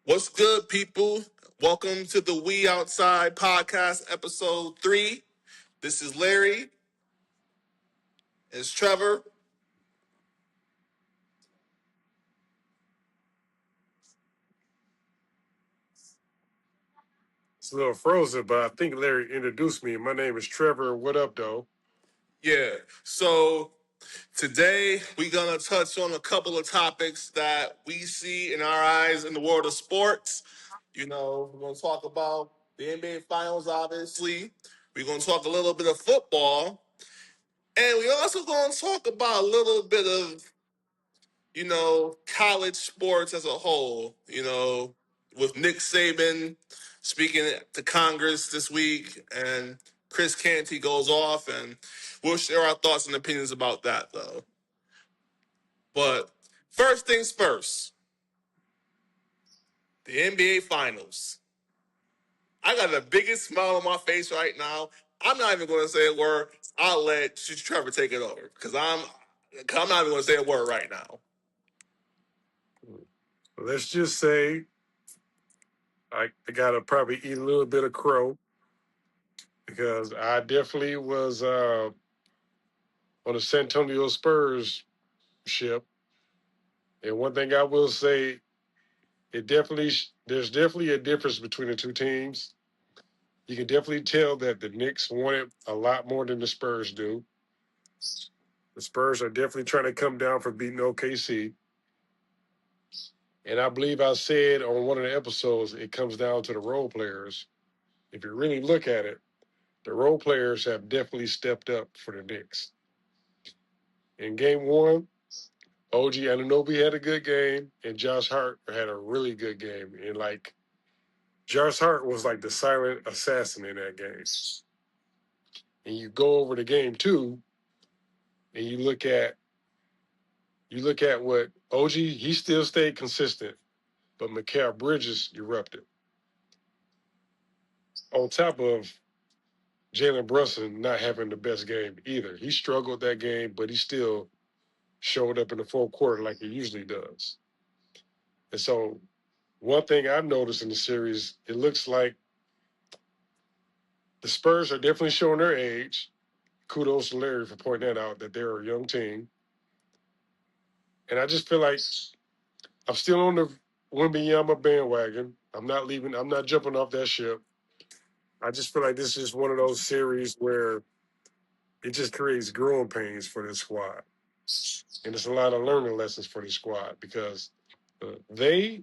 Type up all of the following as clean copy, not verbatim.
What's good, people? Welcome to the We Outside Podcast, episode 3. This is Larry. It's Trevor. It's a little frozen, but I think Larry introduced me. My name is Trevor. What up, though? Yeah. So today we're gonna touch on a couple of topics that we see in our eyes in the world of sports. We're gonna talk about the NBA Finals, obviously. We're gonna talk a little bit of football, and we also gonna talk about a little bit of college sports as a whole, with Nick Saban speaking to Congress this week and Chris Canty goes off, and we'll share our thoughts and opinions about that, though. But first things first, the NBA Finals. I got the biggest smile on my face right now. I'm not even going to say a word. I'll let Trevor take it over because I'm not even going to say a word right now. Let's just say I got to probably eat a little bit of crow because I definitely was on the San Antonio Spurs ship. And one thing I will say, there's definitely a difference between the two teams. You can definitely tell that the Knicks want it a lot more than the Spurs do. The Spurs are definitely trying to come down for beating OKC. And I believe I said on one of the episodes, it comes down to the role players. If you really look at it, the role players have definitely stepped up for the Knicks. In game one, OG Anunoby had a good game, and Josh Hart had a really good game. And Josh Hart was like the silent assassin in that game. And you go over to game two, and you look at what OG, he still stayed consistent, but Mikal Bridges erupted. On top of Jalen Brunson not having the best game either. He struggled that game, but he still showed up in the fourth quarter like he usually does. And so one thing I've noticed in the series, it looks like the Spurs are definitely showing their age. Kudos to Larry for pointing that out, that they're a young team. And I just feel like I'm still on the Wembanyama bandwagon. I'm not jumping off that ship. I just feel like this is one of those series where it just creates growing pains for this squad. And it's a lot of learning lessons for the squad because they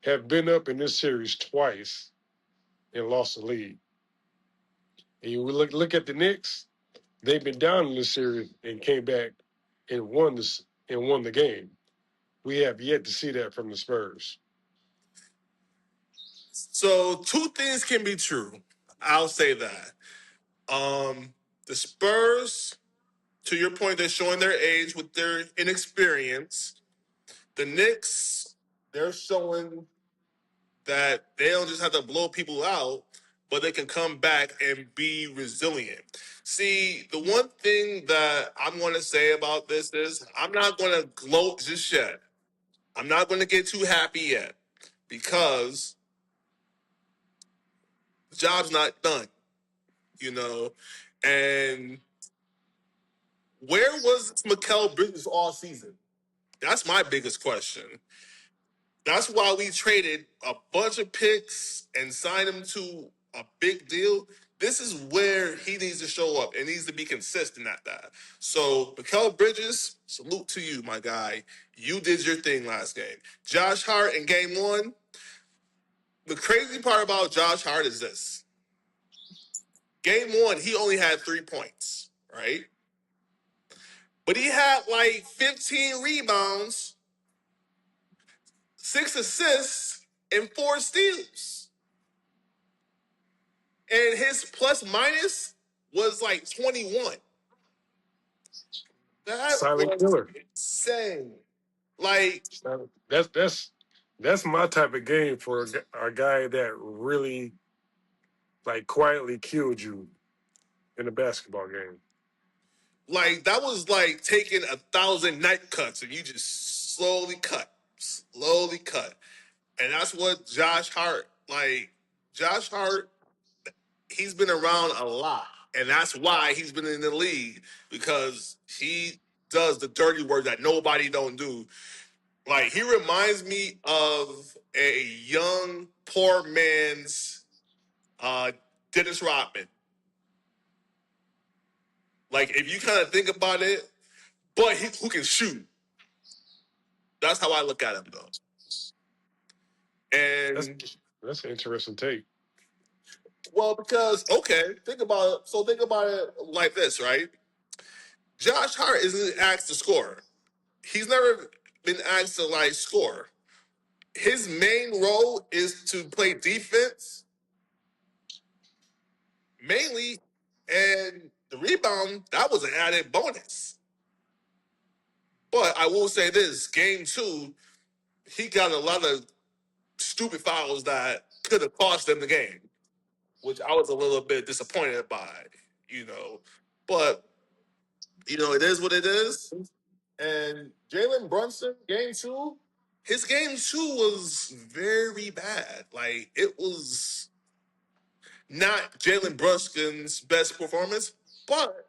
have been up in this series twice and lost the lead. And you look at the Knicks; they've been down in this series and came back and won the game. We have yet to see that from the Spurs. So two things can be true. I'll say that. The Spurs, to your point, they're showing their age with their inexperience. The Knicks, they're showing that they don't just have to blow people out, but they can come back and be resilient. See, the one thing that I'm going to say about this is I'm not going to gloat just yet. I'm not going to get too happy yet because the job's not done, you know. And where was Mikal Bridges all season? That's my biggest question. That's why we traded a bunch of picks and signed him to a big deal. This is where he needs to show up and needs to be consistent at that. So, Mikal Bridges, salute to you, my guy. You did your thing last game. Josh Hart in game one. The crazy part about Josh Hart is this. Game one, he only had 3 points, right? But he had like 15 rebounds, 6 assists, and 4 steals. And his plus minus was like 21. That Silent was killer. insane. Like, That's my type of game for a guy that really quietly killed you in a basketball game. that was like taking 1,000 night cuts and you just slowly cut. And that's what Josh Hart, like, Josh Hart, he's been around a lot. And that's why he's been in the league, because he does the dirty work that nobody don't do. Like, he reminds me of a young, poor man's Dennis Rodman. Like, if you kind of think about it, but who can shoot. That's how I look at him, though. That's And that's an interesting take. well, because okay, think about it. So think about it like this, right? Josh Hart isn't asked to score. He's never been asked to like score. His main role is to play defense mainly, and the rebound that was an added bonus. But I will say this: game two, he got a lot of stupid fouls that could have cost them the game, which I was a little bit disappointed by, you know. But it is what it is. And Jalen Brunson, game two, his game two was very bad. Like, it was not Jalen Brunson's best performance, but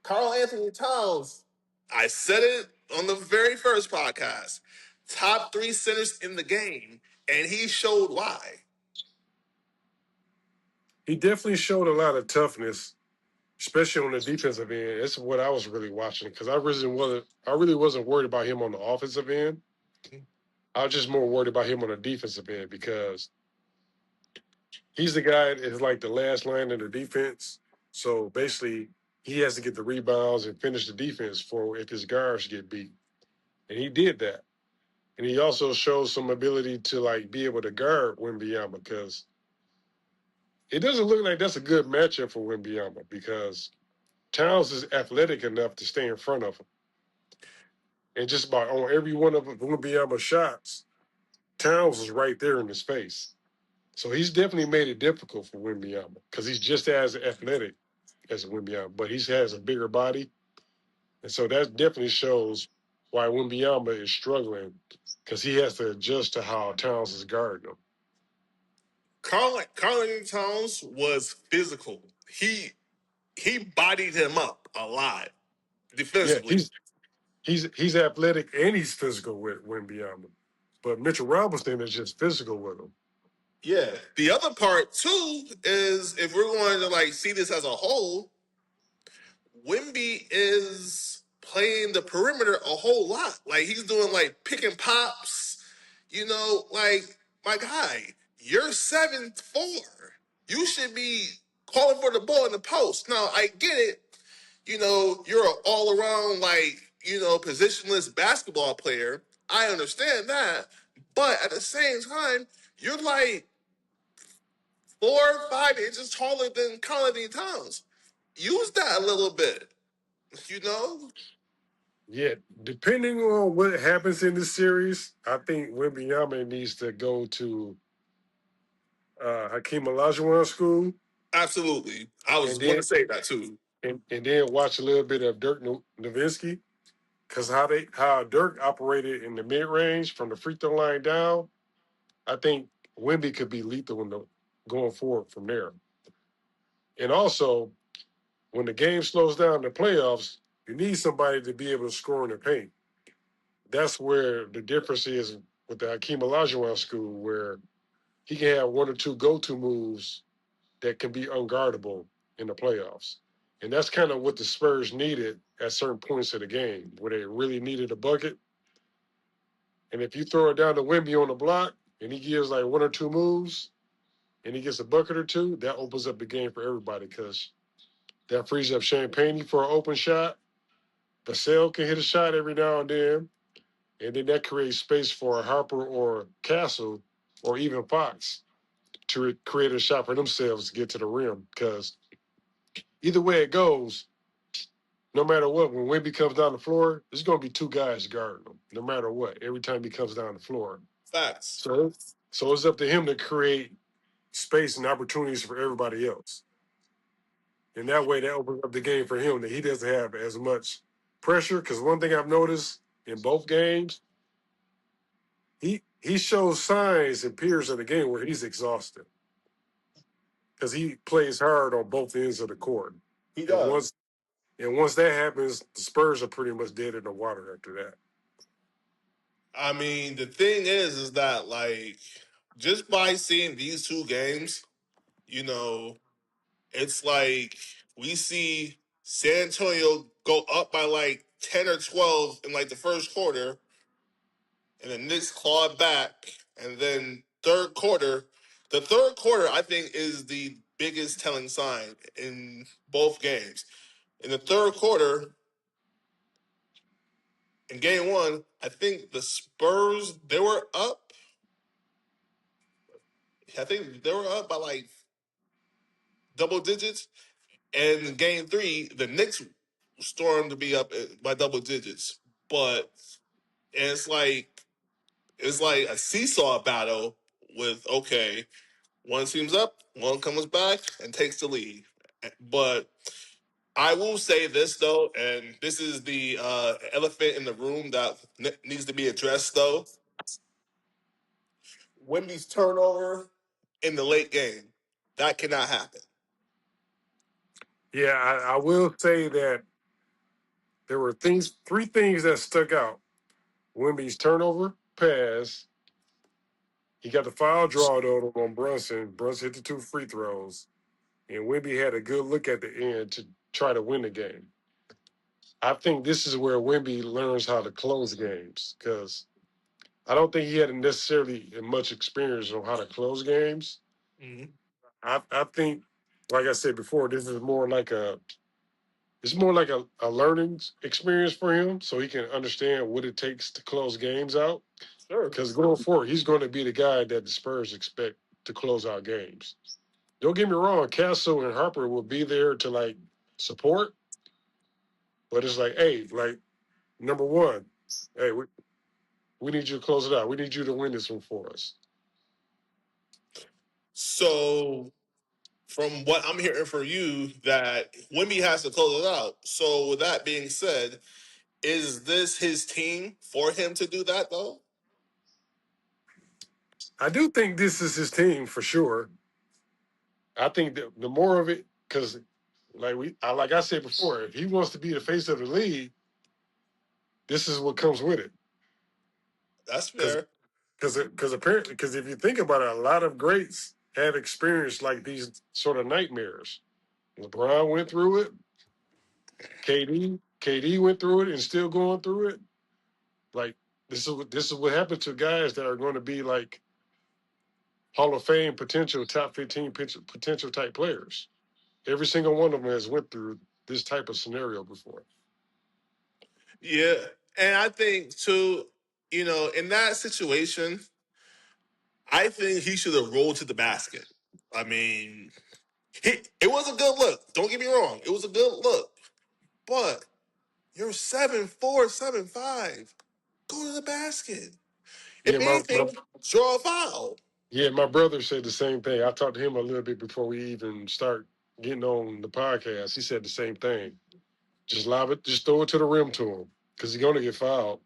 Carl Anthony Towns, I said it on the very first podcast, top three centers in the game, and he showed why. He definitely showed a lot of toughness, especially on the defensive end. That's what I was really watching because I really wasn't worried about him on the offensive end. I was just more worried about him on the defensive end because he's the guy that is like the last line of the defense. So basically, he has to get the rebounds and finish the defense for if his guards get beat, and he did that. And he also shows some ability to like be able to guard Wembanyama because it doesn't look like that's a good matchup for Wembanyama because Towns is athletic enough to stay in front of him. And just about on every one of Wembanyama's shots, Towns was right there in his face. So he's definitely made it difficult for Wembanyama because he's just as athletic as Wembanyama, but he has a bigger body. And so that definitely shows why Wembanyama is struggling because he has to adjust to how Towns is guarding him. Carl Anthony Towns was physical. He bodied him up a lot Yeah, defensively. he's athletic and he's physical with Wembanyama. But Mitchell Robinson is just physical with him. Yeah. The other part too is, if we're going to like see this as a whole, Wimby is playing the perimeter a whole lot. Like, he's doing like pick and pops. Like, my guy, you're 7'4". You should be calling for the ball in the post. Now, I get it. You're an all around like positionless basketball player. I understand that, but at the same time, you're like 4 or 5 inches taller than Colin Towns. Use that a little bit, you know? Yeah, depending on what happens in this series, I think Wembanyama needs to go to Hakeem Olajuwon school Absolutely. I was and going to then say that too. and then watch a little bit of Dirk Nowitzki because how Dirk operated in the mid range from the free throw line down. I think Wemby could be lethal going forward from there. And also, when the game slows down in the playoffs, you need somebody to be able to score in the paint. That's where the difference is with the Hakeem Olajuwon school, where he can have one or two go-to moves that can be unguardable in the playoffs. And that's kind of what the Spurs needed at certain points of the game, where they really needed a bucket. And if you throw it down to Wemby on the block and he gives like one or two moves and he gets a bucket or two, that opens up the game for everybody because that frees up Champagne for an open shot. Vassell can hit a shot every now and then. And then that creates space for Harper or Castle or even Fox to create a shot for themselves to get to the rim. Because either way it goes, no matter what, when Wemby comes down the floor, there's going to be two guys guarding him, no matter what, every time he comes down the floor. Facts. So it's up to him to create space and opportunities for everybody else. And that way, that opens up the game for him that he doesn't have as much pressure. Because one thing I've noticed in both games, he shows signs and periods of the game where he's exhausted because he plays hard on both ends of the court. He And does. once that happens, the Spurs are pretty much dead in the water after that. I mean, the thing is that like just by seeing these two games, you know, it's like we see San Antonio go up by like 10 or 12 in like the first quarter, and the Knicks clawed back, and then the third quarter I think is the biggest telling sign in both games. In the third quarter, in game one, I think the Spurs they were up. I think they were up by like double digits. And in game three, the Knicks stormed to be up by double digits. But it's like a seesaw battle with okay, one team's up, one comes back and takes the lead. But I will say this though, and this is the elephant in the room that needs to be addressed though. Wemby's turnover in the late game that cannot happen. Yeah, I will say that there were three things that stuck out. Wemby's turnover, pass. He got the foul draw though on Brunson. Brunson hit the 2 free throws, and Wemby had a good look at the end to try to win the game. I think this is where Wemby learns how to close games because I don't think he had necessarily much experience on how to close games. Mm-hmm. I think, like I said before, this is more like a learning experience for him, so he can understand what it takes to close games out. Sure. Because going forward, he's going to be the guy that the Spurs expect to close out games. Don't get me wrong, Castle and Harper will be there to like support, but it's like, hey, like number one, hey, we need you to close it out. We need you to win this one for us. So from what I'm hearing from you, that Wimby has to close it out. So with that being said, is this his team for him to do that though? I do think this is his team for sure. I think that the more of it, because like I said before, if he wants to be the face of the league, this is what comes with it. That's Because fair. apparently, because if you think about it, a lot of greats have experienced like these sort of nightmares. LeBron went through it. KD went through it and still going through it. Like this is what happens to guys that are going to be like Hall of Fame potential, top 15 potential type players. Every single one of them has went through this type of scenario before. Yeah. And I think too, you know, in that situation, I think he should have rolled to the basket. I mean, it was a good look. Don't get me wrong. It was a good look. But you're 7'4", 7'5". Go to the basket. Yeah, If anything, draw a foul. my brother said the same thing. I talked to him a little bit before we even start getting on the podcast. He said the same thing. Just lob it, just throw it to the rim to him because he's going to get fouled.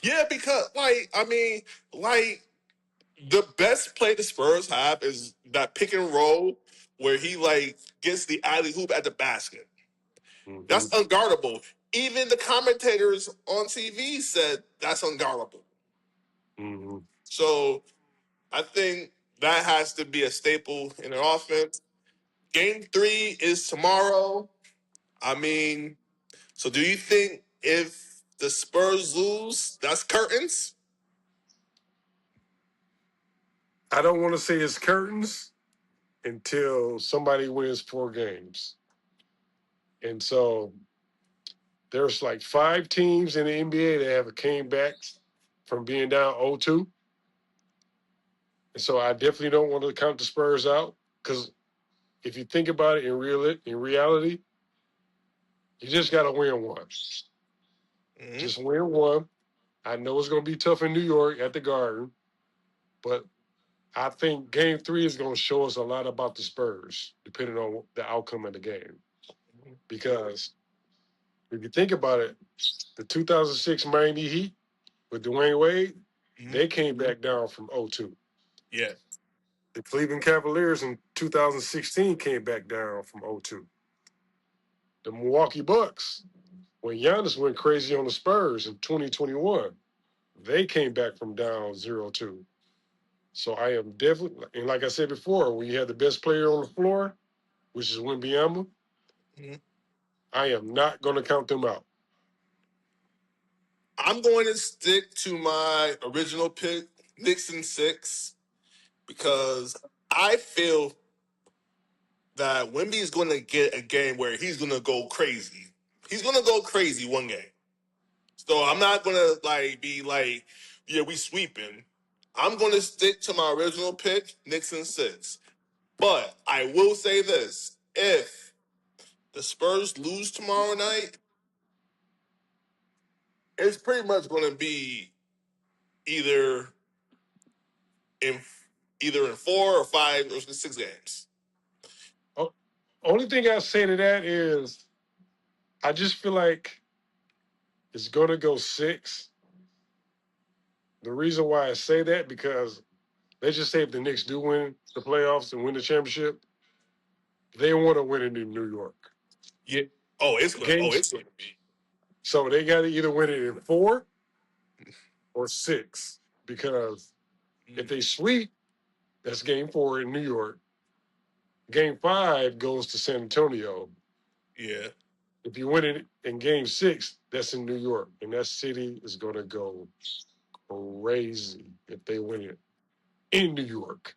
Yeah, because like the best play the Spurs have is that pick and roll where he like gets the alley hoop at the basket. Hmm. That's unguardable. Even the commentators on TV said that's unguardable. Hmm. So I think that has to be a staple in an offense. Game three is tomorrow. I mean, so do you think if the Spurs lose, that's curtains? I don't want to say it's curtains until somebody wins 4 games. And so there's like 5 teams in the NBA that have came back from being down 0-2. And so I definitely don't want to count the Spurs out because if you think about it in reality, you just got to win one. Mm-hmm. Just win one. I know it's going to be tough in New York at the Garden, but I think Game 3 is going to show us a lot about the Spurs, depending on the outcome of the game. Because if you think about it, the 2006 Miami Heat with Dwayne Wade, Mhm. They came back down from 0-2. Yeah. The Cleveland Cavaliers in 2016 came back down from 0-2. The Milwaukee Bucks, when Giannis went crazy on the Spurs in 2021, they came back from down 0-2. So I am definitely, and like I said before, when you have the best player on the floor, which is Wembanyama, Mhm. I am not going to count them out. I'm going to stick to my original pick, Knicks in 6, because I feel that Wemby is going to get a game where he's going to go crazy. He's going to go crazy one game. So I'm not going to be like, yeah, we sweeping. I'm going to stick to my original pick, Knicks in 6. But I will say this: if the Spurs lose tomorrow night, it's pretty much going to be either in either in 4 or 5 or 6 games. Oh, only thing I say to that is I just feel like it's going to go 6. The reason why I say that, because let's just say if the Knicks do win the playoffs and win the championship, they want to win it in New York. Yeah. Oh, it's going. Oh, Games. it's going to be. So they got to either win it in 4 or 6, because if Mm, they sweep, that's game 4 in New York. Game 5 goes to San Antonio. yeah. If you win it in game 6, that's in New York. And that city is going to go crazy if they win it in New York.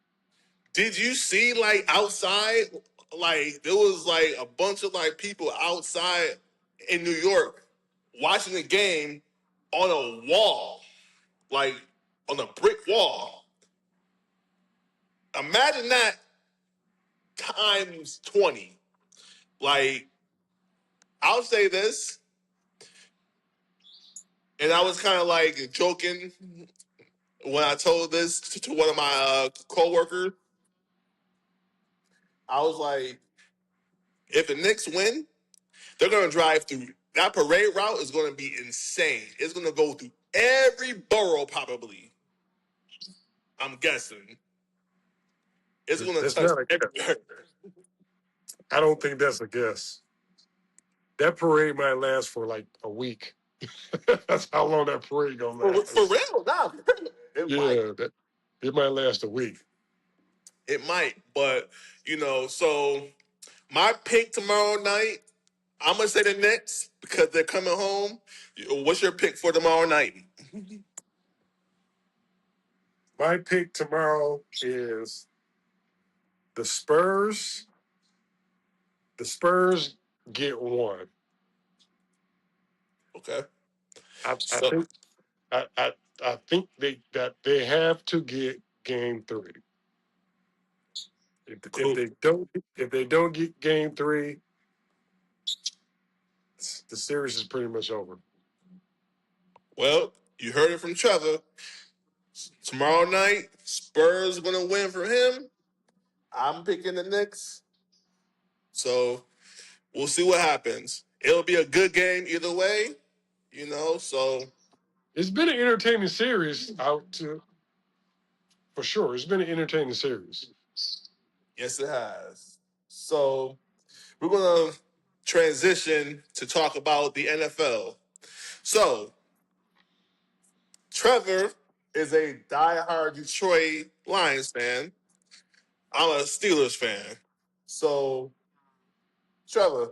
Did you see outside? There was a bunch of people outside in New York watching the game on a wall, like on a brick wall. Imagine that times 20. Like, I'll say this, and I was kind of joking when I told this to one of my coworkers. I was like, if the Knicks win, they're going to drive through. That parade route is going to be insane. It's going to go through every borough, probably. I'm guessing. It's going to That's touch not a guess. everywhere. I don't think that's a guess. That parade might last for like a week. That's how long that parade gonna For last. real, nah. It might. Yeah, it might last a week. It might. But, so my pick tomorrow night, I'm going to say the Knicks because they're coming home. What's your pick for tomorrow night? My pick tomorrow is the Spurs. The Spurs get 1. Okay. I So, think I think they have to get game 3. If cool. they don't get game 3, the series is pretty much over. Well, you heard it from Trevor. Tomorrow night, Spurs going to win for him. I'm picking the Knicks. So we'll see what happens. It'll be a good game either way, so It's been an entertaining series out to for sure. It's been an entertaining series. yes, it has. So we're going to transition to talk about the NFL. So Trevor is a diehard Detroit Lions fan. I'm a Steelers fan. So, Trevor,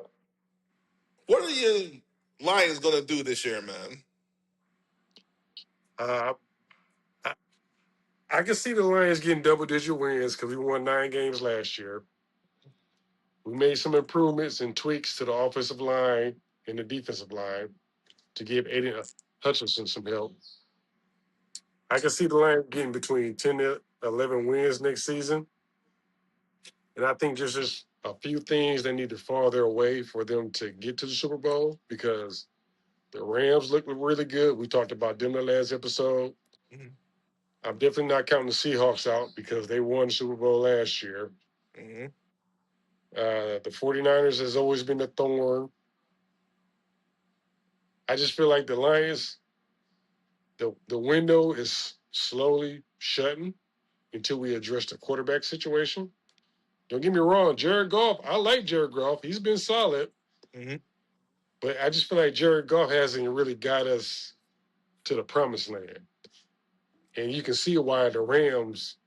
what are your Lions going to do this year, man? Uh, I, I can see the Lions getting double-digit wins because we won 9 games last year. We made some improvements and tweaks to the offensive line and the defensive line to give Aiden Hutchinson some help. I can see the Lions getting between 10 to 11 wins next season. And I think there's just a few things that need to fall their way for them to get to the Super Bowl, because the Rams look really good. We talked about them the last episode. Mm-hmm. I'm definitely not counting the Seahawks out because they won the Super Bowl last year. Mm-hmm. The 49ers has always been a thorn. I just feel like the Lions, the window is slowly shutting until we address the quarterback situation. Don't get me wrong, Jared Goff. I like Jared Goff. He's been solid, Mm-hmm. but I just feel like Jared Goff hasn't really got us to the promised land. And you can see why the Rams,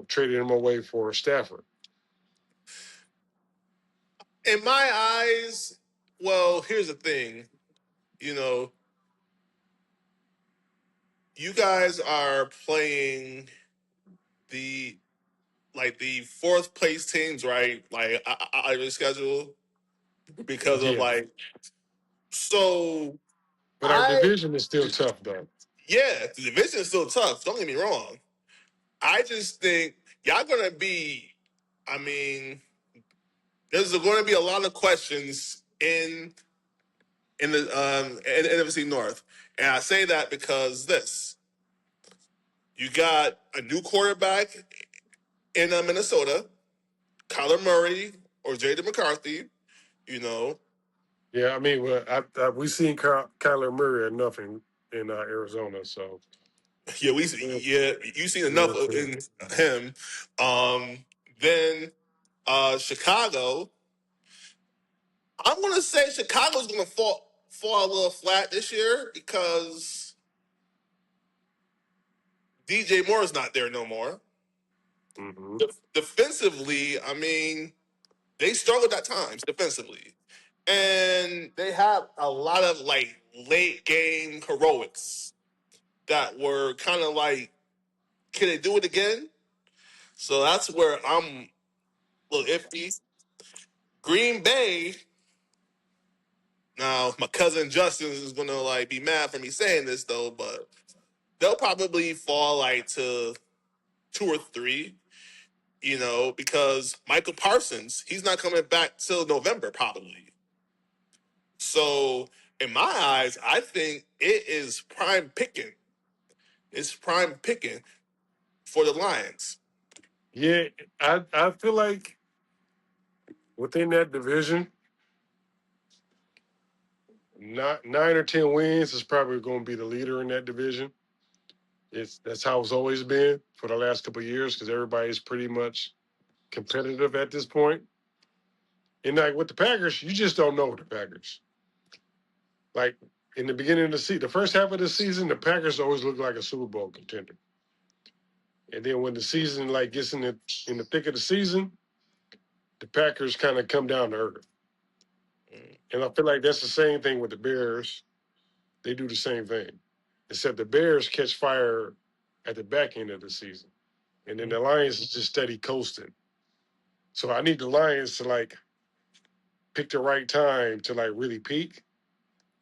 traded him away for Stafford. In my eyes, well, here's the thing. You know, you guys are playing the the fourth place teams, right? Like out of your schedule because of Yeah, so but our I division is still tough, though. yeah, the division is still tough. Don't get me wrong. I just think y'all gonna be. I mean, there's going to be a lot of questions in the NFC North, and I say that because you got a new quarterback in Minnesota, Kyler Murray or Jaden McCarthy. You know, Yeah, I mean, well, we've seen Kyler Murray enough in Arizona, so yeah, we'll, you've seen enough we'll see. in him. Then Chicago. I'm gonna say Chicago's gonna fall a little flat this year because DJ Moore is not there no more. Hmm. Defensively, I mean, they struggled at times defensively, and they have a lot of late game heroics that were kind of like, can they do it again? So that's where I'm a little iffy. Green Bay. Now, my cousin Justin is gonna be mad for me saying this though, but they'll probably fall to two or three. Because Michael Parsons, he's not coming back till November probably. So in my eyes, I think it is prime picking. It's prime picking for the Lions. Yeah, I feel like within that division, not 9 or 10 wins is probably going to be the leader in that division. That's how it's always been for the last couple of years because everybody's pretty much competitive at this point. And like with the Packers, you just don't know the Packers. Like in the beginning of the season, the first half of the season, the Packers always look like a Super Bowl contender. And then when the season gets in the thick of the season, the Packers kind of come down to earth. Mm. And I feel like that's the same thing with the Bears. They do the same thing, except the Bears catch fire at the back end of the season, and then the Lions is just steady coasting. So I need the Lions to pick the right time to really peak,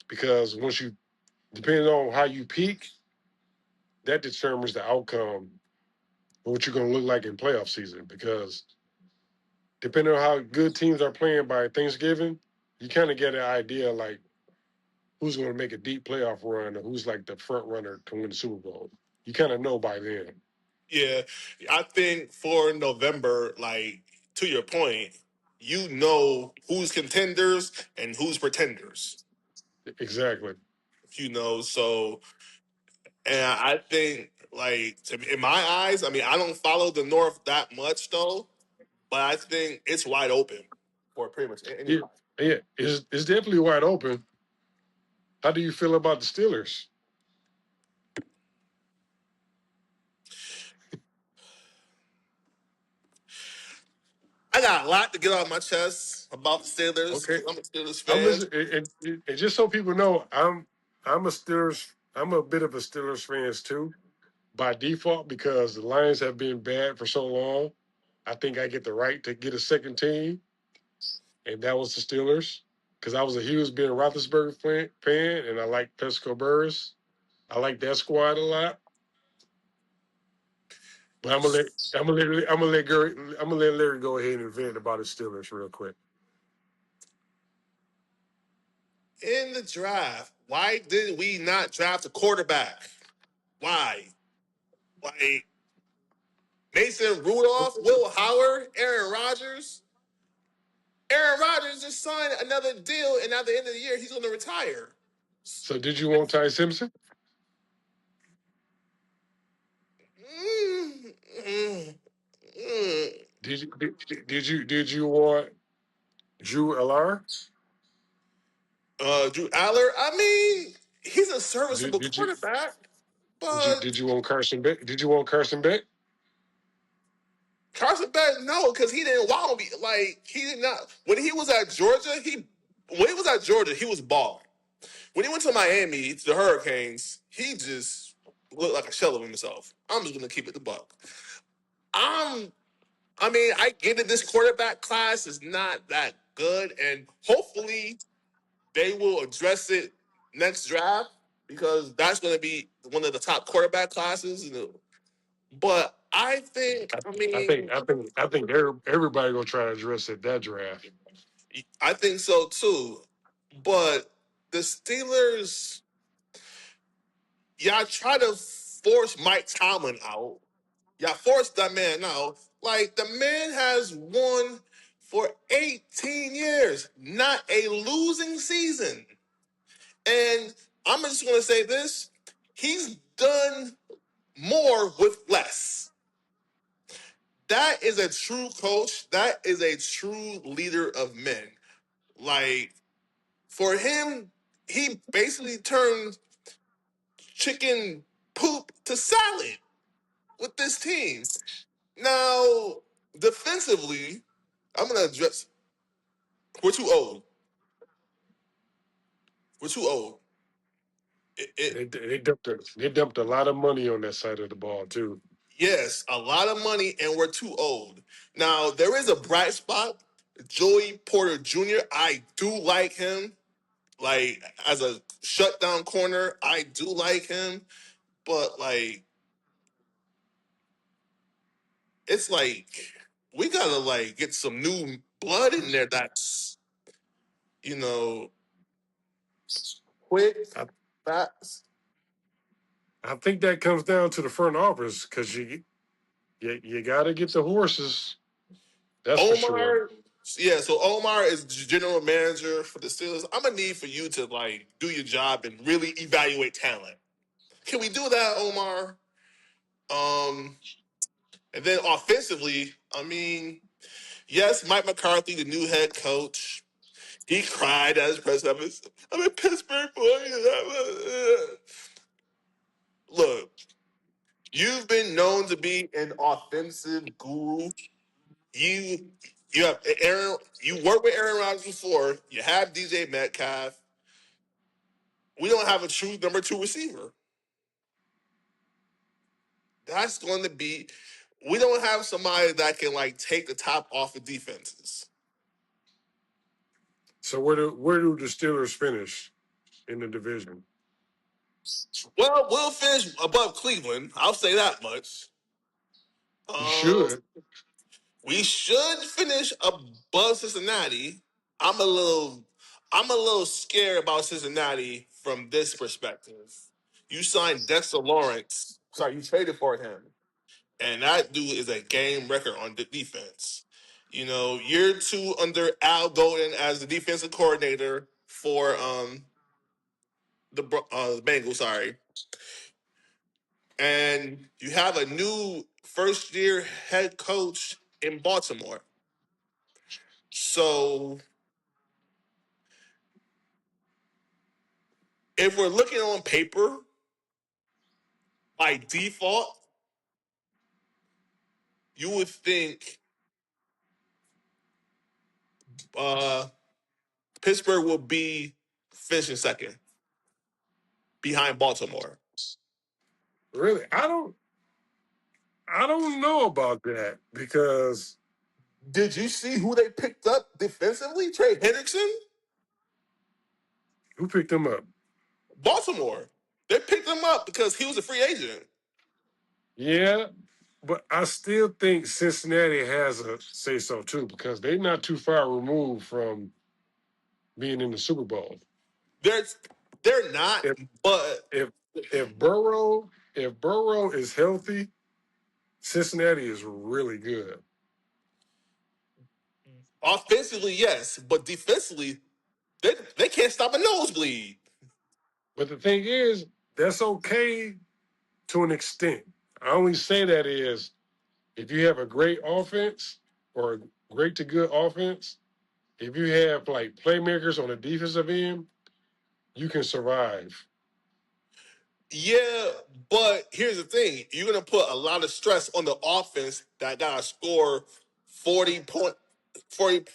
because once you, depending on how you peak, that determines the outcome of what you're going to look like in playoff season. Because depending on how good teams are playing by Thanksgiving, you kind of get an idea who's going to make a deep playoff run or who's the front runner to win the Super Bowl. You kind of know by then. Yeah, I think for November, to your point, who's contenders and who's pretenders. Exactly. So and I think in my eyes, I mean, I don't follow the North that much though, but I think it's wide open for pretty much Yeah, anybody. yeah, it's definitely wide open. How do you feel about the Steelers? I got a lot to get off my chest about the Steelers Okay, because I'm a Steelers I'm fan. listening, and just so people know, I'm a Steelers. I'm a bit of a Steelers fan too, by default, because the Lions have been bad for so long. I think I get the right to get a second team, and that was the Steelers, because I was a huge Ben Roethlisberger fan, and I like Pesco Burris. I like that squad a lot. But I'm gonna let Larry go ahead and vent about his Steelers real quick. In the draft, why did we not draft a quarterback? Why? Like Mason Rudolph, Will Howard, Aaron Rodgers. Aaron Rodgers just signed another deal, and at the end of the year, he's going to retire. So did you want Ty Simpson? Mm, mm, mm. Did you want Drew Alar? Drew Aller. I mean, he's a Did, serviceable did you quarterback, did you but did you want Carson Beck? Did you want Carson Beck? Carson Beck, no, because he didn't want to be like he did not when he was at Georgia. He was balling. When he went to Miami, to the Hurricanes, he just looked like a shell of himself. I'm just gonna keep it the buck. I'm. I mean, I get that this quarterback class is not that good, and hopefully they will address it next draft because that's going to be one of the top quarterback classes. But I think, I, I I think mean, I think I think everybody gonna try to address it that draft. I think so too. But the Steelers, y'all try to force Mike Tomlin out. Y'all force that man out. Like, the man has won for 18 years, not a losing season. And I'm just going to say this: he's done more with less. That is a true coach. That is a true leader of men. Like, for him, he basically turned chicken poop to salad with this team. Now, defensively, I'm going to address. We're too old. We're too old. They dumped a lot of money on that side of the ball too. Yes, a lot of money, and we're too old. Now, there is a bright spot. Joey Porter Jr., I do like him. Like, as a shutdown corner, I do like him. But, like, it's like, we gotta, like, get some new blood in there that's, you know, quick, I, fast. I think that comes down to the front office because you got to get the horses. That's for sure. Omar, yeah, so Omar is general manager for the Steelers. I'm gonna need for you to, like, do your job and really evaluate talent. Can we do that, Omar? Um, and then offensively, I mean, yes, Mike McCarthy, the new head coach, he cried at his press conference. I'm in Pittsburgh, boy. Look, you've been known to be an offensive guru. You you have Aaron. You worked with Aaron Rodgers before. You have DJ Metcalf. We don't have a true number two receiver. That's going to be. We don't have somebody that can, like, take the top off of defenses. So where do the Steelers finish in the division? Well, we'll finish above Cleveland. I'll say that much. You Um, should. we should finish above Cincinnati. I'm a little, I'm a little scared about Cincinnati from this perspective. You signed Dexter Lawrence. Sorry, you traded for him, and that dude is a game record on the defense. You know, year two under Al Golden as the defensive coordinator for the Bengals. Sorry, and you have a new first year head coach in Baltimore. So if we're looking on paper, by default, you would think uh, Pittsburgh will be finishing second behind Baltimore. Really, I don't know about that because Did you see who they picked up defensively? Trey Hendrickson? who picked them up? Baltimore. They picked him up because he was a free agent. Yeah, but I still think Cincinnati has a say so too because they're not too far removed from being in the Super Bowl. They're they're not, If but if if Burrow is healthy, Cincinnati is really good. offensively, yes. But defensively, they can't stop a nosebleed. But the thing is, that's okay to an extent. I only say that is if you have a great offense or a great to good offense, if you have like playmakers on the defensive end, you can survive. Yeah, but here's the thing: you're gonna put a lot of stress on the offense that gotta score 40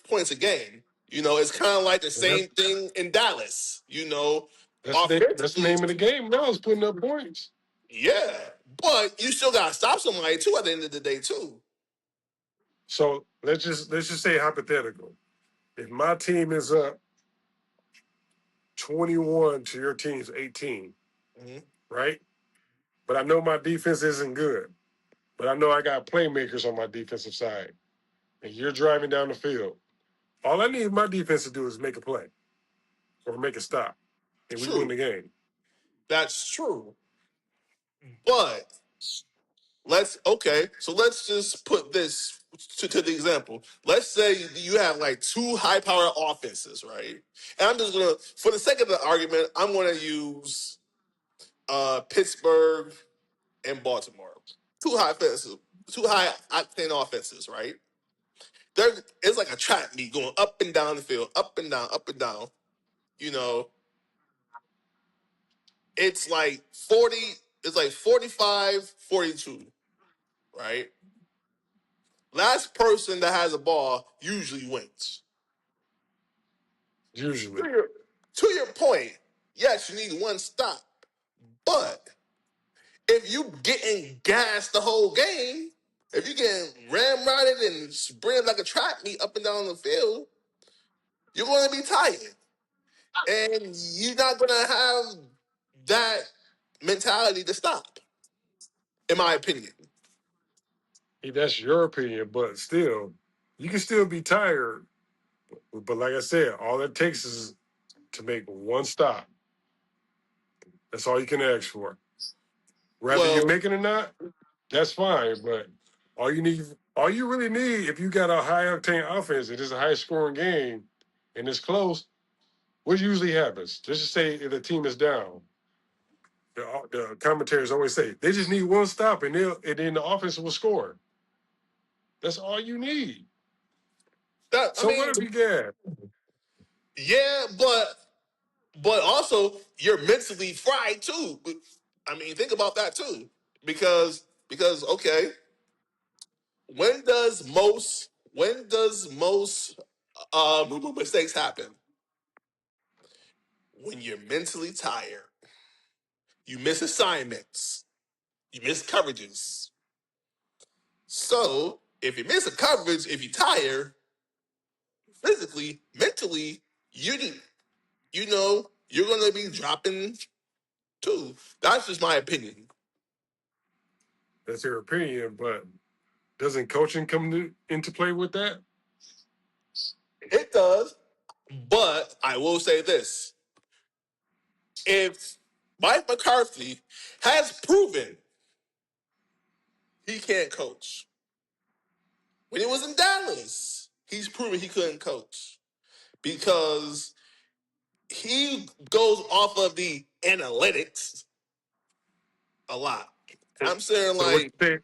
points a game. It's kind of like the And same thing in Dallas. that's the Offensively, name of the game now is putting up points. yeah, but you still gotta stop somebody too at the end of the day too. So let's just say hypothetical. If my team is up 21 to your team's 18, Mhm. right? But I know my defense isn't good. But I know I got playmakers on my defensive side. And you're driving down the field. All I need my defense to do is make a play or make a stop. And we win True, the game. that's true. But so let's just put this to the example. Let's say you have like two high powered offenses, right? And I'm just gonna, for the sake of the argument, I'm gonna use Pittsburgh and Baltimore. Two high octane offenses, right? There, it's like a track meet going up and down the field, up and down, up and down. You know, it's like 40, it's like 45-42, right? Last person that has a ball usually wins. Usually. To your, to your point, yes, you need one stop. But if you getting gassed the whole game, if you getting ramrodded and sprinted like a track meet up and down the field, you're going to be tired. And you're not going to have that mentality to stop, in my opinion. That's your opinion, but still, you can still be tired. But like I said, all it takes is to make one stop. That's all you can ask for. Whether you Well, make it or not, that's fine. But all you really need, if you got a high octane offense, it is a high scoring game, and it's close. What usually happens? Just to say if the team is down, the commentators always say they just need one stop, and then the offense will score. That's all you need. that I So what mean, if you get? yeah, but also you're mentally fried too. I mean, think about that too, because okay, when does most mistakes happen? When you're mentally tired, you miss assignments, you miss coverages. So if you miss a coverage, if you're tired, physically, mentally, you're gonna be dropping too. That's just my opinion. That's your opinion, but doesn't coaching into play with that? It does, but I will say this: if Mike McCarthy has proven he can't coach, when he was in Dallas, he's proven he couldn't coach because he goes off of the analytics a lot. I'm saying So what like, you saying?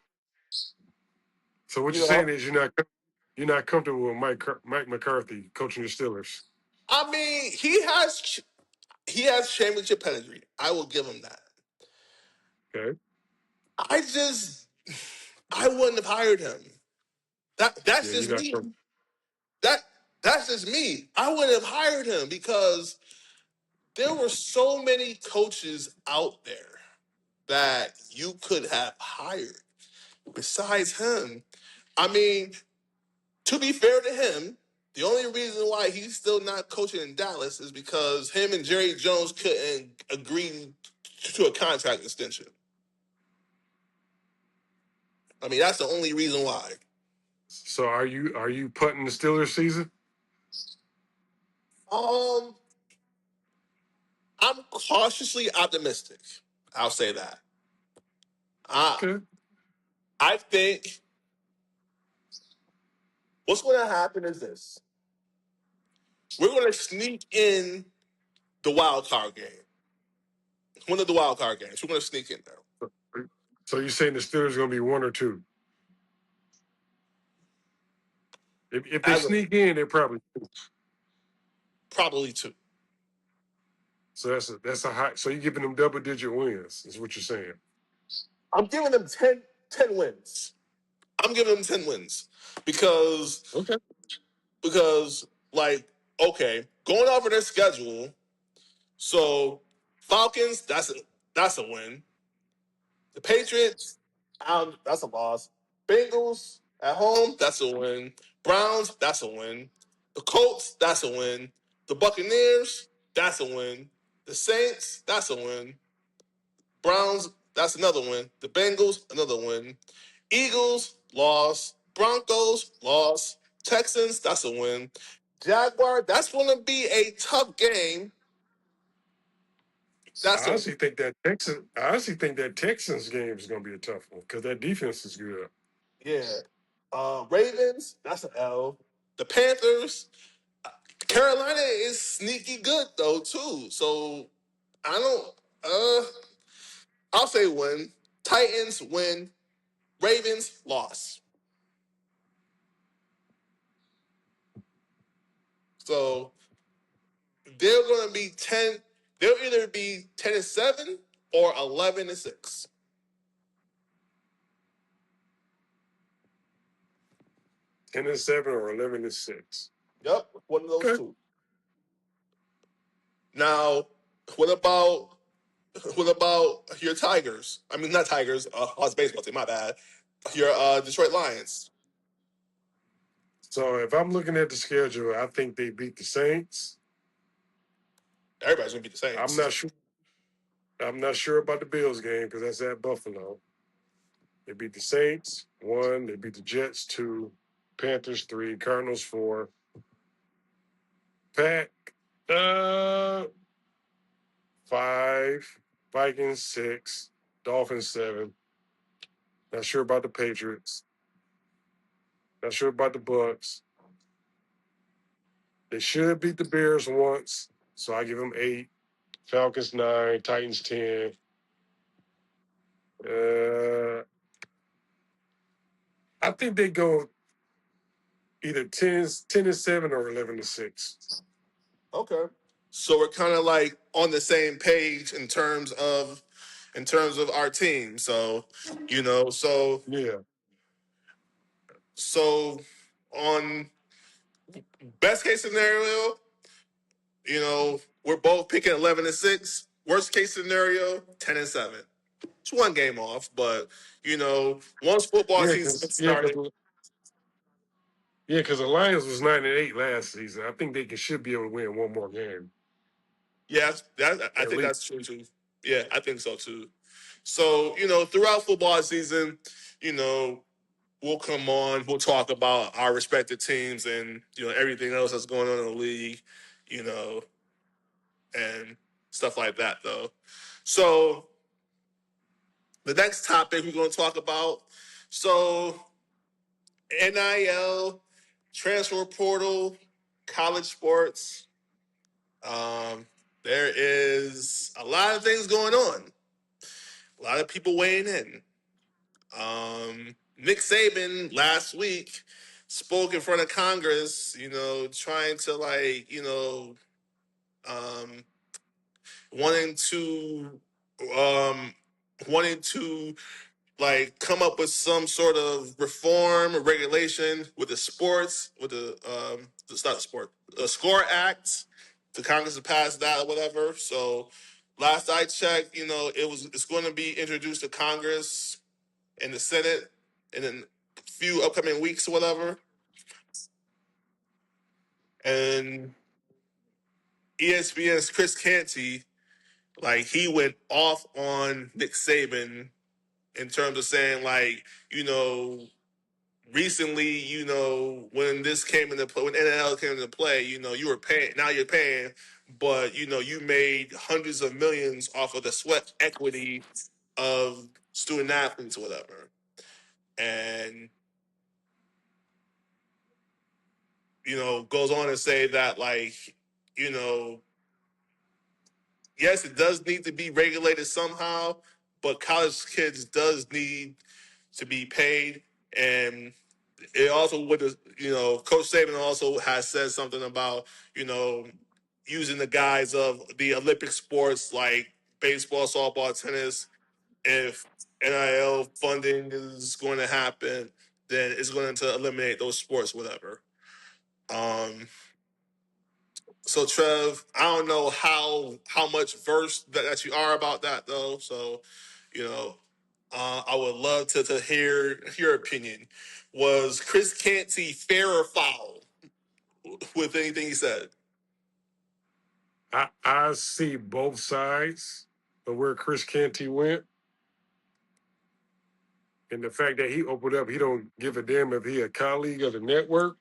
So what you you're know, saying is you're not comfortable with Mike McCarthy coaching the Steelers. I mean, he has championship pedigree. I will give him that. Okay. I just I wouldn't have hired him. That's Yeah, just you're not me. comfortable. That that's just me. I wouldn't have hired him because there were so many coaches out there that you could have hired besides him. I mean, to be fair to him, the only reason why he's still not coaching in Dallas is because him and Jerry Jones couldn't agree to a contract extension. I mean, that's the only reason why. So are you putting the Steelers season? Um, I'm cautiously optimistic. I'll say that. I Okay. I think what's going to happen is this: we're going to sneak in the wild card game. One of the wild card games. We're going to sneak in there. So you're saying the Steelers going to be 1 or 2? If they As of sneak in, they're probably 2. probably 2. So that's a high. So you're giving them double-digit wins, is what you're saying. I'm giving them 10 wins. I'm giving them 10 wins because Okay. because like okay, going over their schedule. So Falcons, that's a win. The Patriots, that's a loss. Bengals at home, that's a win. Browns, that's a win. The Colts, that's a win. The Buccaneers, that's a win. The Saints, that's a win. Browns, that's another win. The Bengals, another win. Eagles, loss. Broncos, loss. Texans, that's a win. Jaguar, that's going to be a tough game. That's a I honestly think that Texans game is going to be a tough one because that defense is good. yeah. Ravens, that's an L. The Panthers, Carolina is sneaky good though too. So I don't. I'll say win. Titans win. Ravens loss. So they're going to be 10. They'll either be 10-7 or 11-6. 10-7 or 11-6. Yep, one of those Okay. two. Now, what about your Tigers? I mean, not Tigers. It's baseball team. My bad. Your Detroit Lions. So if I'm looking at the schedule, I think they beat the Saints. Everybody's gonna beat the I'm Saints. not sure. I'm not sure about the Bills game because that's at Buffalo. They beat the Saints 1. They beat the Jets 2. Panthers 3. Cardinals 4. Pack 5. Vikings 6. Dolphins 7. Not sure about the Patriots. Not sure about the Bucks. They should beat the Bears once, so I give them 8. Falcons 9. Titans 10. I think they go either 10-7 or 11-6. Okay. So we're kind of like on the same page in terms of our team. So, you know, Yeah. so on best case scenario, we're both picking 11-6. Worst case scenario, 10-7. It's one game off, but once football Yeah, season because gets started, the Lions was 9-8 last season. I think they should be able to win one more game yeah, I at think least. that's true too. Yeah, I think so too. So, throughout football season, you know, we'll come on, we'll talk about our respective teams and, everything else that's going on in the league, you know, and stuff like that, though. So, the next topic we're going to talk about, so NIL, transfer portal, college sports. There is a lot of things going on, a lot of people weighing in. Nick Saban last week spoke in front of Congress, trying to um, wanting to, um, wanting to come up with some sort of reform or regulation with the sports, with it's not a sport, the Score Act. The Congress has passed that or whatever. So last I checked, it's going to be introduced to Congress and the Senate in a few upcoming weeks or whatever. And ESPN's Chris Canty, he went off on Nick Saban in terms of saying, recently, when this came into play, when NIL came into play, you were paying, now you're paying, but, you made hundreds of millions off of the sweat equity of student athletes or whatever. And goes on to say that, you know, yes, it does need to be regulated somehow, but college kids does need to be paid, and it also would, Coach Saban also has said something about, using the guise of the Olympic sports like baseball, softball, tennis. If NIL funding is going to happen, then it's going to eliminate those sports, whatever. Um, so Trev, I don't know how much versed that you are about that though. So, you know, I would love to hear your opinion. Was Chris Canty fair or foul with anything he said? I see both sides of where Chris Canty went. And the fact that he opened up, he don't give a damn if he a colleague of the network.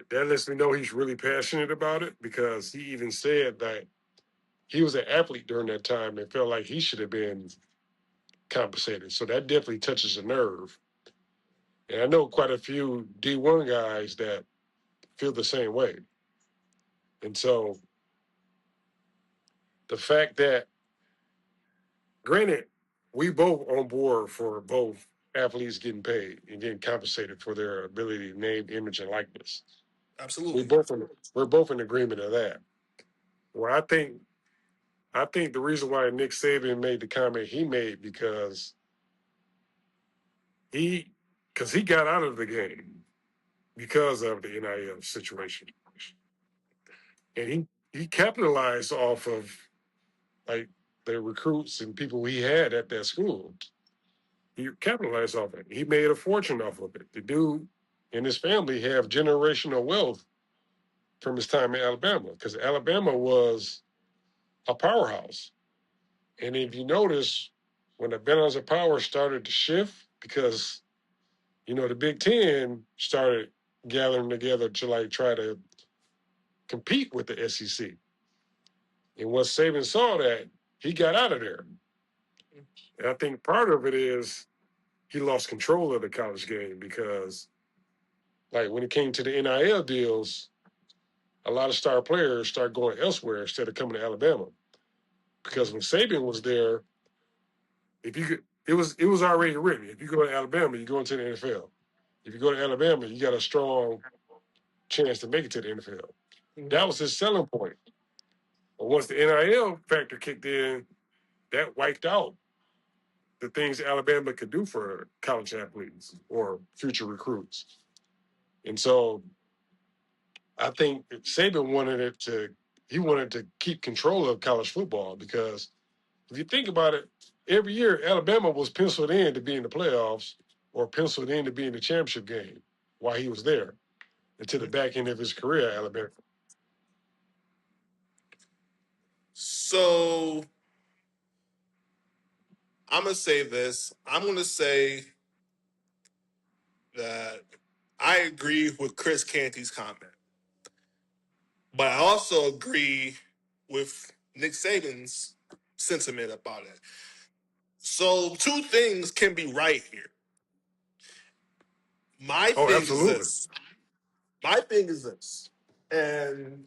That lets me know he's really passionate about it, because he even said that he was an athlete during that time and felt like he should have been compensated. So that definitely touches a nerve. And I know quite a few D1 guys that feel the same way. And so the fact that, granted, we both on board for both athletes getting paid and getting compensated for their ability to name, image, and likeness. We Absolutely. both we're both in agreement of that. Well, I think the reason why Nick Saban made the comment he made, he because he got out of the game because of the NIL situation, and he capitalized off of, like, the recruits and people he had at that school. He capitalized off it. He made a fortune off of it. The dude and his family have generational wealth from his time in Alabama, because Alabama was a powerhouse. And if you notice, when the balance of power started to shift, because the Big Ten started gathering together to, like, try to compete with the SEC. And once Saban saw that, he got out of there. And I think part of it is he lost control of the college game, because, like, when it came to the NIL deals, a lot of star players started going elsewhere instead of coming to Alabama. Because when Saban was there, if you could, it was already written. If you go to Alabama, you go into the NFL. If you go to Alabama, you got a strong chance to make it to the NFL. That was his selling point. But once the NIL factor kicked in, that wiped out the things Alabama could do for college athletes or future recruits. And so I think Saban he wanted to keep control of college football, because if you think about it, every year Alabama was penciled in to be in the playoffs or penciled in to be in the championship game while he was there until the back end of his career at Alabama. So I'm gonna say this. I'm gonna say that I agree with Chris Canty's comment, but I also agree with Nick Saban's sentiment about it. So two things can be right here. My Oh, thing is absolutely. this. My thing is this. And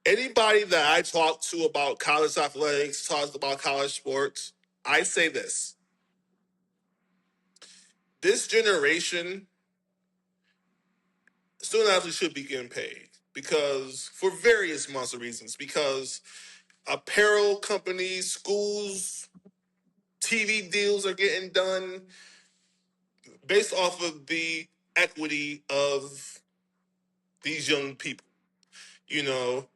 anybody that I talk to about college athletics, talks about college sports, I say this. This generation, student athletes should be getting paid, because for various months of reasons. Because apparel companies, schools, TV deals are getting done based off of the equity of these young people. You know,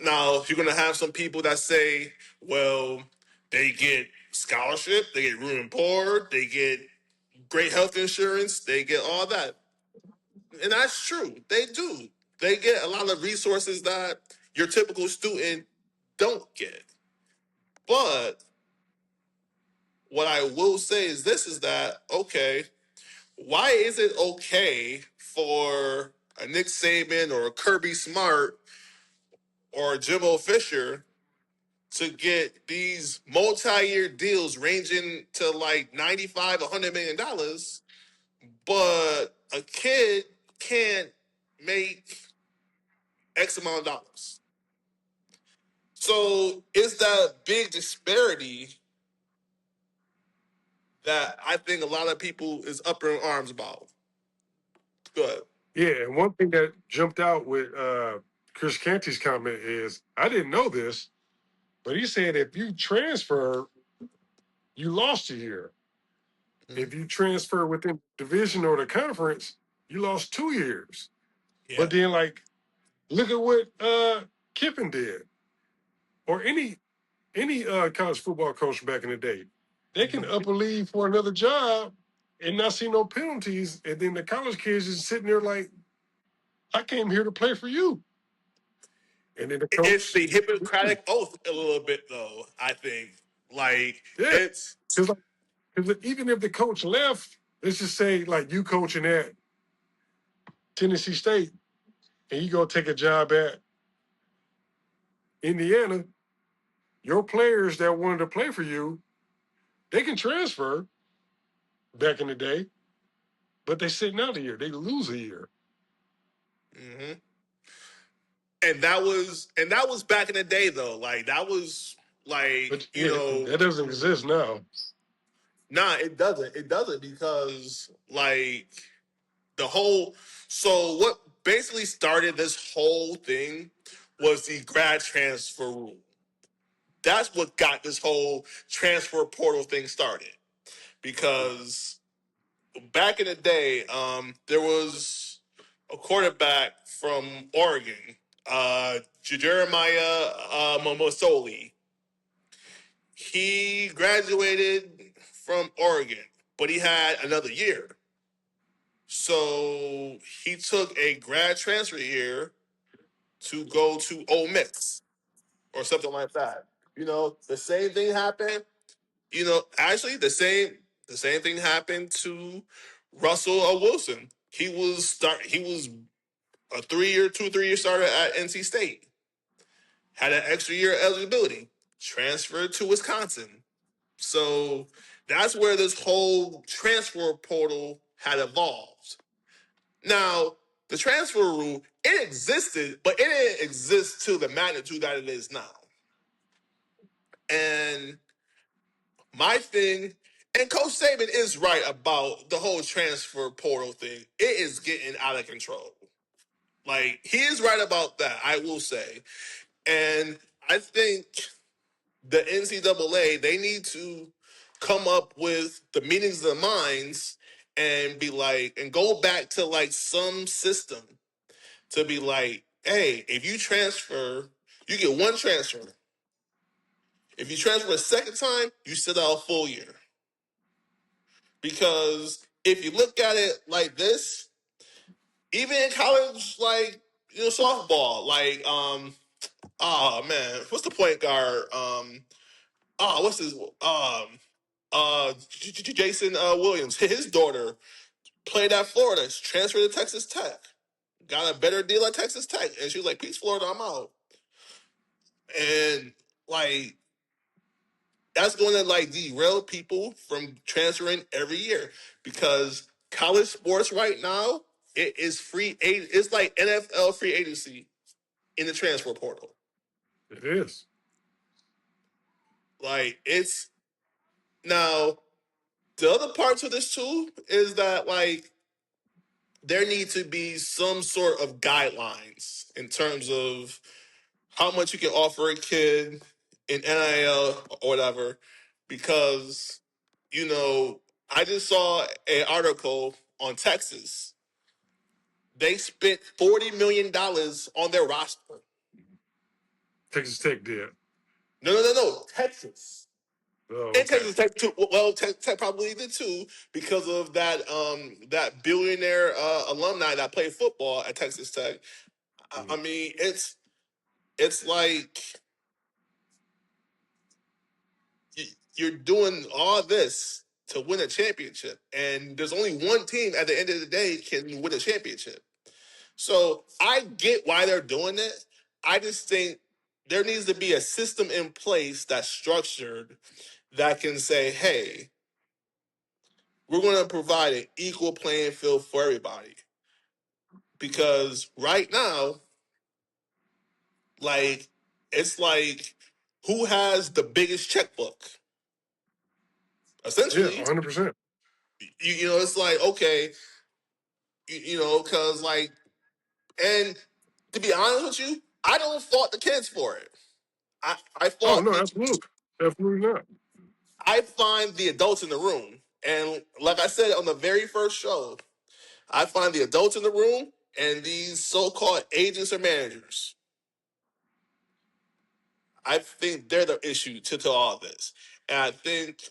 now you're going to have some people that say, well, they get scholarship, they get room and board, they get great health insurance, they get all that. And that's true. They do. They get a lot of resources that your typical student don't get. But what I will say is this, is that, okay, why is it okay for a Nick Saban or a Kirby Smart or a Jimbo Fisher to get these multi-year deals ranging to like 95, $100 million, but a kid can't make X amount of dollars? So it's that big disparity that I think a lot of people is up in arms about. Good. Yeah, and one thing that jumped out with Chris Canty's comment is I didn't know this, but he said if you transfer, you lost a year. Mm-hmm. If you transfer within division or the conference, you lost 2 years. But Yeah. then, like, look at what Kiffin did, or any college football coach back in the day. They can Mm-hmm. up or leave for another job and not see no penalties, and then the college kids is sitting there like, I came here to play for you. And then the It's coach, the Hippocratic oath a little bit, though. I think like yeah, it's because even if the coach left, let's just say like you coaching at Tennessee State, and you go take a job at Indiana, your players that wanted to play for you, they can transfer back in the day, but they sitting out a year. They lose a year. mm-hmm. And that was back in the day, though. Like that was like But yeah, that doesn't exist now. nah, it doesn't. It doesn't because like the whole. So what basically started this whole thing was the grad transfer rule. That's what got this whole transfer portal thing started. Because back in the day, there was a quarterback from Oregon, Jeremiah Momosoli. He graduated from Oregon, but he had another year. So he took a grad transfer year to go to Ole Miss or something like that. The same thing happened. Actually, the same thing happened to Russell Wilson. He was a 3-year starter at NC State. Had an extra year of eligibility. Transferred to Wisconsin. So that's where this whole transfer portal had evolved. Now, the transfer rule, it existed, but it didn't exist to the magnitude that it is now. And my thing, and Coach Saban is right about the whole transfer portal thing. It is getting out of control. Like, he is right about that, I will say. And I think the NCAA, they need to come up with the meetings of the minds and be like, and go back to like some system to be like, hey, if you transfer, you get one transfer. If you transfer a second time, you sit out a full year. Because if you look at it like this, even in college, like softball, like oh man, what's the point guard? What's his Jason Williams. His daughter played at Florida, transferred to Texas Tech, got a better deal at Texas Tech, and she was like, "Peace, Florida, I'm out." And like that's going to like derail people from transferring every year because college sports right now it is free. It's like NFL free agency in the transfer portal. It is. Like it's now the other parts of this too is that like there need to be some sort of guidelines in terms of how much you can offer a kid in NIL or whatever, because I just saw an article on Texas. They spent $40 million on their roster. Texas Tech did. No, no, no, no. Texas. Oh, And okay. Texas Tech too. Well, Tech probably did too because of that billionaire alumni that played football at Texas Tech. I Mhm. mean, it's like you're doing all this to win a championship, and there's only one team at the end of the day can win a championship. So I get why they're doing it. I just think there needs to be a system in place that's structured that can say, hey, we're going to provide an equal playing field for everybody. Because right now, like, it's like who has the biggest checkbook? Yeah, Essentially, 100%. you know, it's like okay, you know, because like, and to be honest with you, I don't fault the kids for it. I Oh, fault no, the absolutely. Absolutely not. I find the adults in the room, and like I said on the very first show, I find the adults in the room and these so-called agents or managers. I think they're the issue to all this. And I think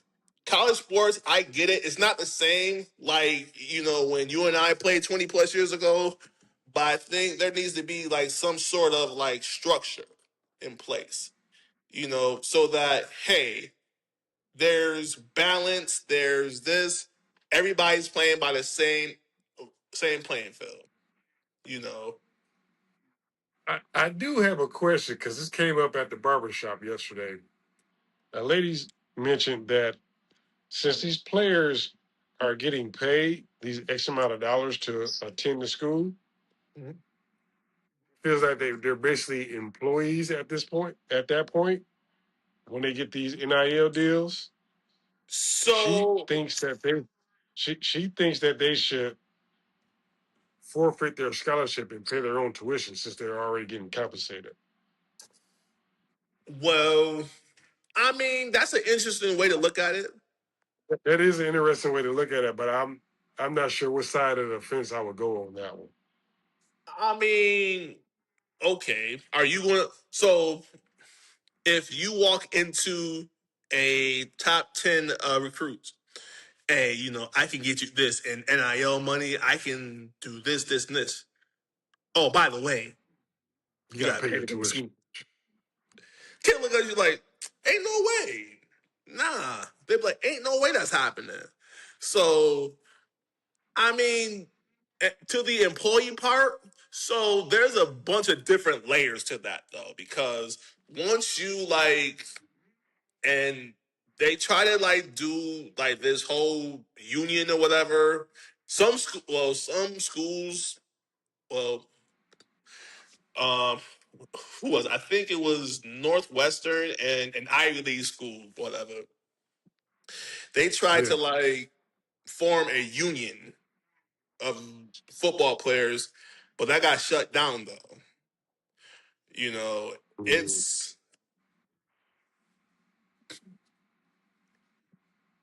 college sports, I get it. It's not the same like, you know, when you and I played 20 plus years ago, but I think there needs to be like some sort of like structure in place, you know, so that, hey, there's balance, there's this, everybody's playing by the same playing field, you know. I do have a question because this came up at the barbershop yesterday. A lady mentioned that since these players are getting paid these X amount of dollars to attend the school, Mhm. feels like they're basically employees at this point. At that point, when they get these NIL deals, she So, thinks that they she thinks that they should forfeit their scholarship and pay their own tuition since they're already getting compensated. well, I mean, that's an interesting way to look at it. That is an interesting way to look at it, but I'm not sure what side of the fence I would go on that one. I mean, okay. Are you going to. So, if you walk into a top 10 recruit, hey, you know, I can get you this and NIL money. I can do this, this, and this. Oh, by the way, You you got to got to pay pay your for the tuition. school. Can't look at you like, ain't no way. Nah. They're like, ain't no way that's happening. So, I mean, to the employee part, so there's a bunch of different layers to that though, because once you like, and they try to like do like this whole union or whatever. Some schools, well, um, who was it? I think it was Northwestern and an Ivy League school, whatever. They tried Yeah. to like form a union of football players, but that got shut down though. You know, Mm, it's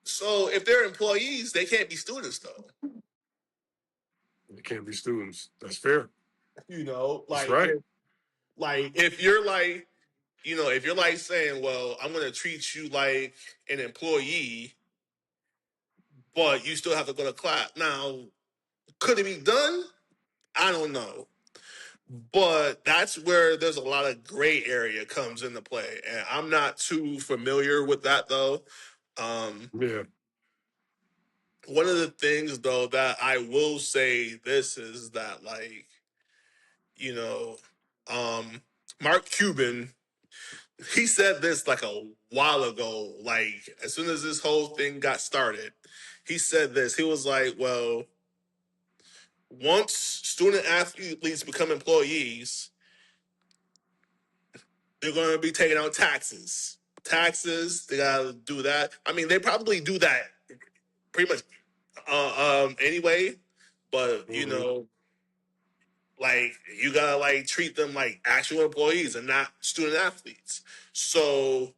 so if they're employees, they can't be students though. they can't be students. That's fair. You know, That's right. like if you're like, you know, if you're like saying, well, I'm going to treat you like an employee, but you still have to go to class. Now, could it be done? I don't know. But that's where there's a lot of gray area comes into play. And I'm not too familiar with that though. Um, Yeah. one of the things though that I will say this is that like, you know, um, Mark Cuban, he said this like a while ago, like as soon as this whole thing got started, he said this. He was like, well, once student athletes become employees, they're going to be taking out taxes. Taxes, they got to do that. I mean, they probably do that pretty much anyway, but you Hmm. know, like you gotta like treat them like actual employees and not student athletes. So,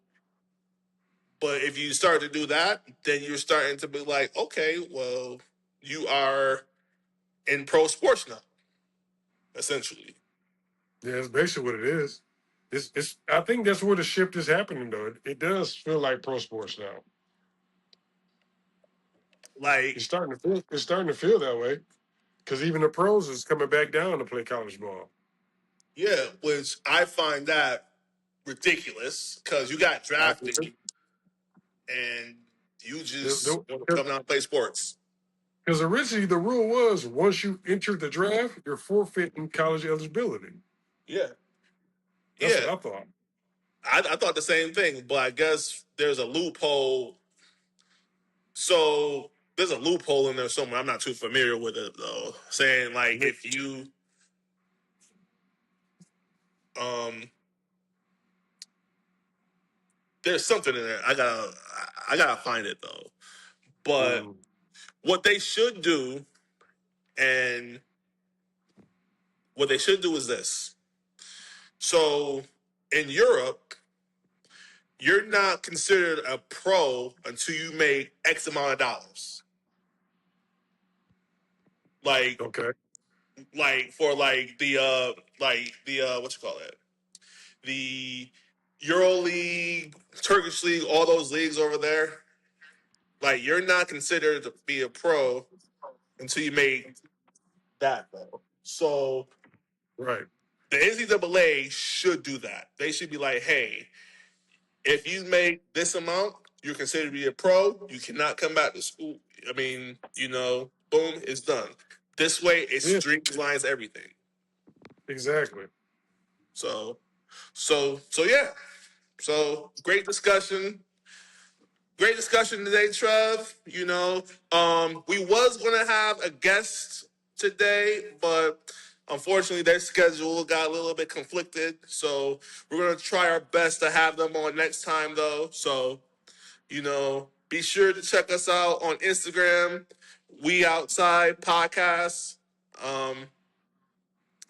but if you start to do that, then you're starting to be like, okay, well, you are in pro sports now, essentially. Yeah, that's basically what it is. It's. I think that's where the shift is happening, though. It does feel like pro sports now. Like, It's starting to feel. It's starting to feel that way because even the pros is coming back down to play college ball. yeah, which I find that ridiculous because you got drafted and you just come out and play sports. Because originally the rule was once you enter the draft, you're forfeiting college eligibility. Yeah, That's what yeah. I thought. I thought the same thing, but I guess there's a loophole. So there's a loophole in there somewhere. I'm not too familiar with it though. Saying like if you um There's something in there. I gotta find it though. But Mm. what they should do, and what they should do is this. So in Europe, you're not considered a pro until you make X amount of dollars. Like Okay. for what you call it? The Euro League, Turkish League, all those leagues over there. Like you're not considered to be a pro until you make that though. So Right. the NCAA should do that. They should be like, hey, if you make this amount, you're considered to be a pro. You cannot come back to school. I mean, boom, it's done. This way, it Yeah. streamlines everything. Exactly. So, so yeah. So great discussion. Great discussion today, Trev. We was gonna have a guest today, but unfortunately their schedule got a little bit conflicted. So we're gonna try our best to have them on next time though. So, be sure to check us out on Instagram, We Outside Podcast.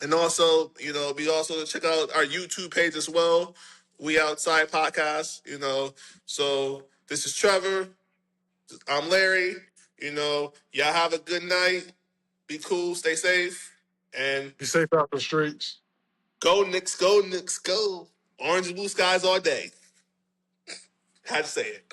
And also, be also to check out our YouTube page as well, We Outside Podcast. So this is Trevor. I'm Larry. Y'all have a good night. Be cool. Stay safe. And Be safe out in the streets. go Knicks, go Knicks, go. Orange and blue skies all day. Had to say it.